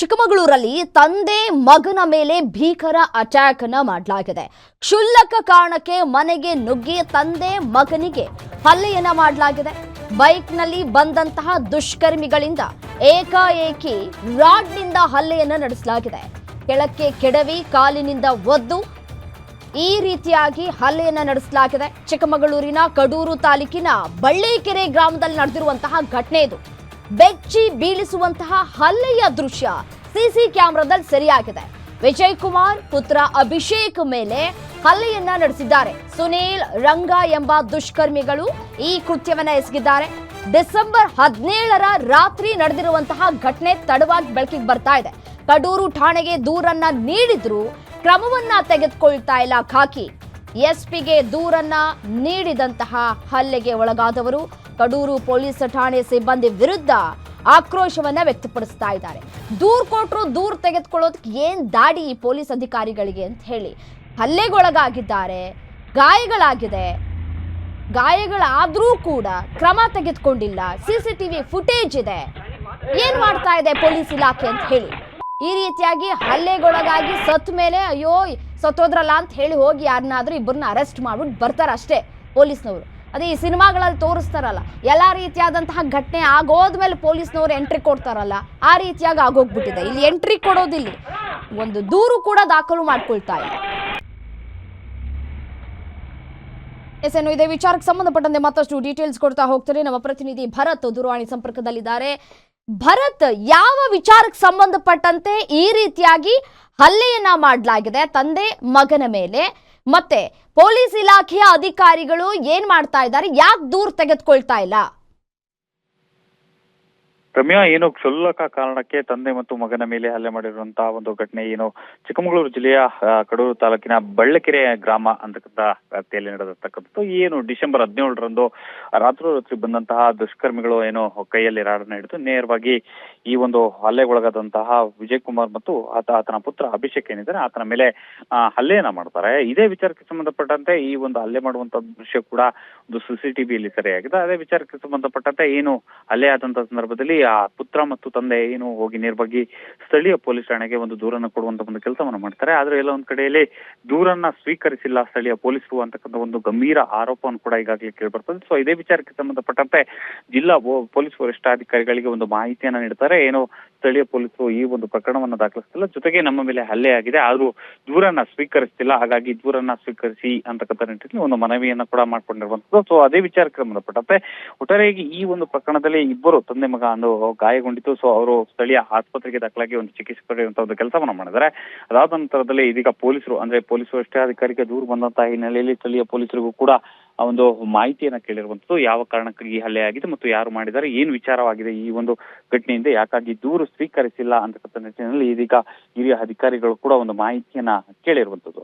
ಚಿಕ್ಕಮಗಳೂರಲ್ಲಿ ತಂದೆ ಮಗನ ಮೇಲೆ ಭೀಕರ ಅಟ್ಯಾಕ್ ಅನ್ನ ಮಾಡಲಾಗಿದೆ. ಕ್ಷುಲ್ಲಕ ಕಾರಣಕ್ಕೆ ಮನೆಗೆ ನುಗ್ಗಿ ತಂದೆ ಮಗನಿಗೆ ಹಲ್ಲೆಯನ್ನ ಮಾಡಲಾಗಿದೆ. ಬೈಕ್ನಲ್ಲಿ ಬಂದಂತಹ ದುಷ್ಕರ್ಮಿಗಳಿಂದ ಏಕಾಏಕಿ ರಾಡ್ನಿಂದ ಹಲ್ಲೆಯನ್ನ ನಡೆಸಲಾಗಿದೆ. ಕೆಳಕ್ಕೆ ಕೆಡವಿ ಕಾಲಿನಿಂದ ಒದ್ದು ಈ ರೀತಿಯಾಗಿ ಹಲ್ಲೆಯನ್ನ ನಡೆಸಲಾಗಿದೆ. ಚಿಕ್ಕಮಗಳೂರಿನ ಕಡೂರು ತಾಲೂಕಿನ ಬಳ್ಳೇಕೆರೆ ಗ್ರಾಮದಲ್ಲಿ ನಡೆದಿರುವಂತಹ ಘಟನೆ ಇದು. ಬೆಚ್ಚಿ ಬೀಳಿಸುವಂತಹ ಹಲ್ಲೆಯ ದೃಶ್ಯ ಸಿಸಿ ಕ್ಯಾಮೆರಾದಲ್ಲಿ ಸೆರೆಯಾಗಿದೆ. ವಿಜಯ್ ಕುಮಾರ್ ಪುತ್ರ ಅಭಿಷೇಕ್ ಮೇಲೆ ಹಲ್ಲೆಯನ್ನ ನಡೆಸಿದ್ದಾರೆ. ಸುನೀಲ್ ರಂಗ ಎಂಬ ದುಷ್ಕರ್ಮಿಗಳು ಈ ಕೃತ್ಯವನ್ನ ಎಸಗಿದ್ದಾರೆ. ಡಿಸೆಂಬರ್ 17ರ ರಾತ್ರಿ ನಡೆದಿರುವಂತಹ ಘಟನೆ ತಡವಾಗಿ ಬೆಳಕಿಗೆ ಬರ್ತಾ ಇದೆ. ಕಡೂರು ಠಾಣೆಗೆ ದೂರನ್ನ ನೀಡಿದ್ರು ಕ್ರಮವನ್ನ ತೆಗೆದುಕೊಳ್ತಾ ಇಲ್ಲ ಖಾಕಿ. ಎಸ್ಪಿಗೆ ದೂರನ್ನ ನೀಡಿದಂತಹ ಹಲ್ಲೆಗೆ ಒಳಗಾದವರು ಕಡೂರು ಪೊಲೀಸ್ ಠಾಣೆ ಸಿಬ್ಬಂದಿ ವಿರುದ್ಧ ಆಕ್ರೋಶವನ್ನ ವ್ಯಕ್ತಪಡಿಸ್ತಾ ಇದ್ದಾರೆ. ದೂರ್ ಕೊಟ್ರು ದೂರ್ ತೆಗೆದುಕೊಳ್ಳೋದಕ್ಕೆ ಏನ್ ದಾಡಿ ಈ ಪೊಲೀಸ್ ಅಧಿಕಾರಿಗಳಿಗೆ ಅಂತ ಹೇಳಿ ಹಲ್ಲೆಗೊಳಗಾಗಿದ್ದಾರೆ. ಗಾಯಗಳಾದ್ರೂ ಕೂಡ ಕ್ರಮ ತೆಗೆದುಕೊಂಡಿಲ್ಲ. ಸಿಸಿಟಿವಿ ಫುಟೇಜ್ ಇದೆ. ಏನ್ ಮಾಡ್ತಾ ಇದೆ ಪೊಲೀಸ್ ಇಲಾಖೆ ಅಂತ ಹೇಳಿ ಈ ರೀತಿಯಾಗಿ ಹಲ್ಲೆಗೊಳಗಾಗಿ ಸತ್ ಮೇಲೆ ಅಯ್ಯೋ ಸತ್ತೋದ್ರಲ್ಲ ಅಂತ ಹೇಳಿ ಹೋಗಿ ಯಾರನ್ನಾದ್ರೂ ಇಬ್ಬರನ್ನ ಅರೆಸ್ಟ್ ಮಾಡ್ಬಿಟ್ಟು ಬರ್ತಾರೆ ಅಷ್ಟೇ ಪೊಲೀಸ್ನವರು. ಅದೇ ಈ ಸಿನಿಮಾಗಳಲ್ಲಿ ತೋರಿಸ್ತಾರಲ್ಲ, ಎಲ್ಲ ರೀತಿಯಾದಂತಹ ಘಟನೆ ಆಗೋದ್ಮೇಲೆ ಪೊಲೀಸ್ನವರು ಎಂಟ್ರಿ ಕೊಡ್ತಾರಲ್ಲ, ಆ ರೀತಿಯಾಗಿ ಆಗೋಗ್ಬಿಟ್ಟಿದೆ. ಇಲ್ಲಿ ಎಂಟ್ರಿ ಕೊಡೋದಿಲ್ಲ, ಒಂದು ದೂರು ಕೂಡ ದಾಖಲು ಮಾಡ್ಕೊಳ್ತಾ ಇಲ್ಲ. ಎಸ್ಎನ್ನು ಇದೇ ವಿಚಾರಕ್ಕೆ ಸಂಬಂಧಪಟ್ಟಂತೆ ಮತ್ತಷ್ಟು ಡೀಟೇಲ್ಸ್ ಕೊಡ್ತಾ ಹೋಗ್ತಾರೆ ನಮ್ಮ ಪ್ರತಿನಿಧಿ ಭರತ್ ದೂರವಾಣಿ ಸಂಪರ್ಕದಲ್ಲಿದ್ದಾರೆ. ಭರತ್, ಯಾವ ವಿಚಾರಕ್ಕೆ ಸಂಬಂಧಪಟ್ಟಂತೆ ಈ ರೀತಿಯಾಗಿ ಹಲ್ಲೆಯನ್ನ ಮಾಡಲಾಗಿದೆ ತಂದೆ ಮಗನ ಮೇಲೆ, ಮತ್ತೆ ಪೊಲೀಸ್ ಇಲಾಖೆಯ ಅಧಿಕಾರಿಗಳು ಏನ್ ಮಾಡ್ತಾ ಇದ್ದಾರೆ, ಯಾಕೆ ದೂರು ತೆಗೆದುಕೊಳ್ತಾ ಇಲ್ಲ? ರಮ್ಯಾ, ಏನು ಕ್ಷುಲ್ಲಕ ಕಾರಣಕ್ಕೆ ತಂದೆ ಮತ್ತು ಮಗನ ಮೇಲೆ ಹಲ್ಲೆ ಮಾಡಿರುವಂತಹ ಒಂದು ಘಟನೆ ಏನು ಚಿಕ್ಕಮಗಳೂರು ಜಿಲ್ಲೆಯ ಕಡೂರು ತಾಲೂಕಿನ ಬಳ್ಳಕೆರೆ ಗ್ರಾಮ ಅಂತಕ್ಕಂಥ ವ್ಯಾಪ್ತಿಯಲ್ಲಿ ನಡೆದಿರ್ತಕ್ಕಂಥದ್ದು. ಏನು ಡಿಸೆಂಬರ್ 17ರಂದು ರಾತ್ರಿ ಬಂದಂತಹ ದುಷ್ಕರ್ಮಿಗಳು ಏನು ಕೈಯಲ್ಲಿ ರಾಡನ್ನ ಹಿಡಿದು ನೇರವಾಗಿ ಈ ಒಂದು ಹಲ್ಲೆಗೊಳಗಾದಂತಹ ವಿಜಯ್ ಕುಮಾರ್ ಮತ್ತು ಆತನ ಪುತ್ರ ಅಭಿಷೇಕ್ ಏನಿದ್ದಾರೆ ಆತನ ಮೇಲೆ ಹಲ್ಲೆಯನ್ನ ಮಾಡ್ತಾರೆ. ಇದೇ ವಿಚಾರಕ್ಕೆ ಸಂಬಂಧಪಟ್ಟಂತೆ ಈ ಒಂದು ಹಲ್ಲೆ ಮಾಡುವಂತ ದೃಶ್ಯ ಕೂಡ ಒಂದು ಸಿಸಿಟಿವಿಯಲ್ಲಿ ಸೆರೆಯಾಗಿದೆ. ಅದೇ ವಿಚಾರಕ್ಕೆ ಸಂಬಂಧಪಟ್ಟಂತೆ ಏನು ಹಲ್ಲೆ ಆದಂತಹ ಸಂದರ್ಭದಲ್ಲಿ ಆ ಪುತ್ರ ಮತ್ತು ತಂದೆ ಏನು ಹೋಗಿ ನೇರವಾಗಿ ಸ್ಥಳೀಯ ಪೊಲೀಸ್ ಠಾಣೆಗೆ ಒಂದು ದೂರನ್ನು ಕೊಡುವಂತ ಒಂದು ಕೆಲಸವನ್ನು ಮಾಡ್ತಾರೆ. ಆದ್ರೆ ಎಲ್ಲ ಒಂದ್ ಕಡೆಯಲ್ಲಿ ದೂರನ್ನ ಸ್ವೀಕರಿಸಿಲ್ಲ ಸ್ಥಳೀಯ ಪೊಲೀಸರು ಅಂತಕ್ಕಂಥ ಒಂದು ಗಂಭೀರ ಆರೋಪವನ್ನು ಕೂಡ ಈಗಾಗಲೇ ಕೇಳಿಬರ್ತದೆ. ಸೊ ಇದೇ ವಿಚಾರಕ್ಕೆ ಸಂಬಂಧಪಟ್ಟಂತೆ ಜಿಲ್ಲಾ ಪೊಲೀಸ್ ವರಿಷ್ಠಾಧಿಕಾರಿಗಳಿಗೆ ಒಂದು ಮಾಹಿತಿಯನ್ನ ನೀಡ್ತಾರೆ. ಏನು ಸ್ಥಳೀಯ ಪೊಲೀಸರು ಈ ಒಂದು ಪ್ರಕರಣವನ್ನು ದಾಖಲಿಸ್ತಿಲ್ಲ, ಜೊತೆಗೆ ನಮ್ಮ ಮೇಲೆ ಹಲ್ಲೆ ಆಗಿದೆ, ಆದ್ರೂ ದೂರನ್ನ ಸ್ವೀಕರಿಸ್ತಿಲ್ಲ, ಹಾಗಾಗಿ ದೂರನ್ನ ಸ್ವೀಕರಿಸಿ ಅಂತಕ್ಕಂಥ ನಿಟ್ಟಿನಲ್ಲಿ ಒಂದು ಮನವಿಯನ್ನ ಕೂಡ ಮಾಡ್ಕೊಂಡಿರುವಂತದ್ದು. ಸೊ ಅದೇ ವಿಚಾರಕ್ಕೆ ಸಂಬಂಧಪಟ್ಟಂತೆ ಒಟ್ಟಾರೆಯಾಗಿ ಈ ಒಂದು ಪ್ರಕರಣದಲ್ಲಿ ಇಬ್ಬರು ತಂದೆ ಮಗ ಗಾಯಗೊಂಡಿತ್ತು. ಸೊ ಅವರು ಸ್ಥಳೀಯ ಆಸ್ಪತ್ರೆಗೆ ದಾಖಲಾಗಿ ಒಂದು ಚಿಕಿತ್ಸೆ ಪಡೆಯುವಂತಹ ಒಂದು ಕೆಲಸವನ್ನ ಮಾಡಿದ್ದಾರೆ. ಅದಾದ ನಂತರದಲ್ಲಿ ಇದೀಗ ಪೊಲೀಸರು ಅಂದ್ರೆ ಪೊಲೀಸ್ ವರಿಷ್ಠಾಧಿಕಾರಿಗೆ ದೂರು ಬಂದಂತಹ ಹಿನ್ನೆಲೆಯಲ್ಲಿ ಸ್ಥಳೀಯ ಪೊಲೀಸರಿಗೂ ಕೂಡ ಆ ಒಂದು ಮಾಹಿತಿಯನ್ನ ಕೇಳಿರುವಂತದ್ದು. ಯಾವ ಕಾರಣಕ್ಕಾಗಿ ಹಲ್ಲೆ ಆಗಿದೆ ಮತ್ತು ಯಾರು ಮಾಡಿದ್ದಾರೆ, ಏನು ವಿಚಾರವಾಗಿದೆ ಈ ಒಂದು ಘಟನೆಯಿಂದ, ಯಾಕಾಗಿ ದೂರು ಸ್ವೀಕರಿಸಿಲ್ಲ ಅಂತಕ್ಕಂಥ ನಿಟ್ಟಿನಲ್ಲಿ ಇದೀಗ ಹಿರಿಯ ಅಧಿಕಾರಿಗಳು ಕೂಡ ಒಂದು ಮಾಹಿತಿಯನ್ನ ಕೇಳಿರುವಂತದ್ದು.